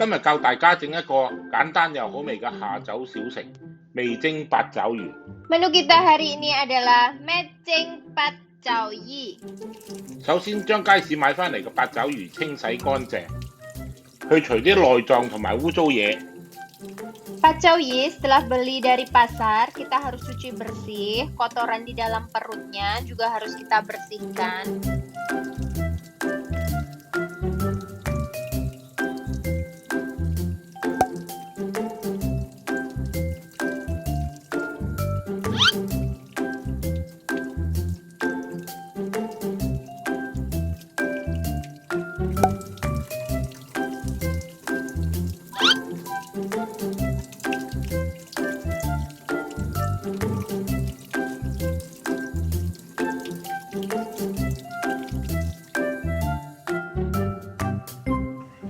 今日教大家整一個簡單又好味嘅下酒小食味蒸八爪魚。Menu kita hari ini adalah meceng pat chow yi. 首先將街市買翻嚟嘅八爪魚清洗乾淨，去除啲內臟同埋污糟嘢。Pat chow yi setelah beli dari pasar, kita harus cuci bersih. Kotoran di dalam perutnya juga harus kita bersihkan.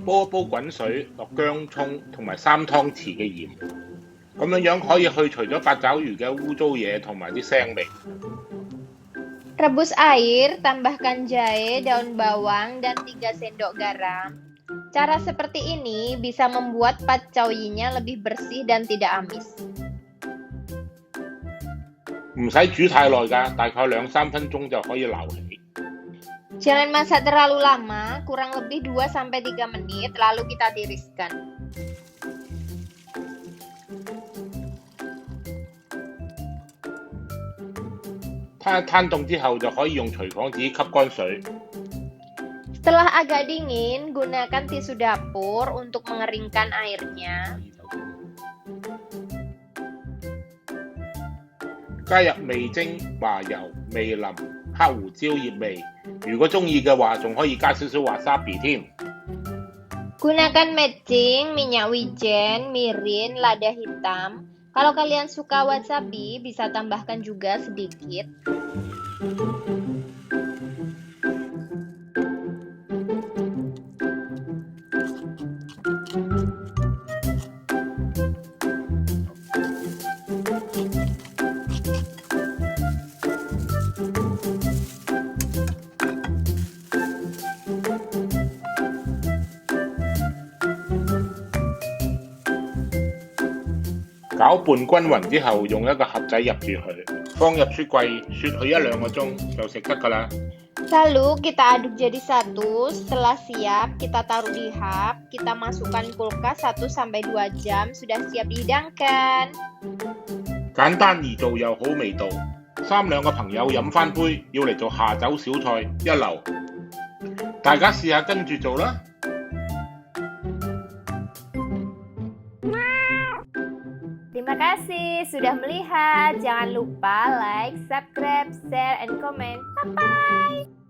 煲一煲滾水，落薑葱同埋3湯匙嘅鹽，咁樣可以去除咗八爪魚嘅污糟嘢同埋啲腥味。Rebus air, tambahkan jahe, daun bawang, dan 3 sendok garam. Cara seperti ini bisa membuat pat chow yi-nya lebih bersih dan tidak amis. 唔使煮太耐㗎，大概2-3分鐘就可以撈起。Jangan masak terlalu lama, kurang lebih 2-3 menit, lalu kita tiriskan.攤凍之後就可以用廚房紙吸乾水。Setelah agak dingin, gunakan tisu dapur untuk mengeringkan airnya. 加入味精、麻油、味淋、黑胡椒葉味，如果中意嘅話，仲可以加少少 wasabi 添。Gunakan mecing, minyak wijen, mirin, lada hitam. Kalau kalian suka wasabi, bisa tambahkan juga sedikit.攪拌均勻之後，用一個盒仔入住佢，放入雪櫃雪佢1-2個鐘就食得㗎啦。Lalu kita aduk jadi satu. Setelah siap, kita taruh di hap. Kita masukkan kulkas 1-2 jam. Sudah siap dihidangkan. 簡單易做又好味道，3-2個朋友飲翻杯，要嚟做下酒小菜一流。大家試下跟住做啦。Terima kasih sudah melihat. Jangan lupa like, subscribe, share, and comment. Bye-bye.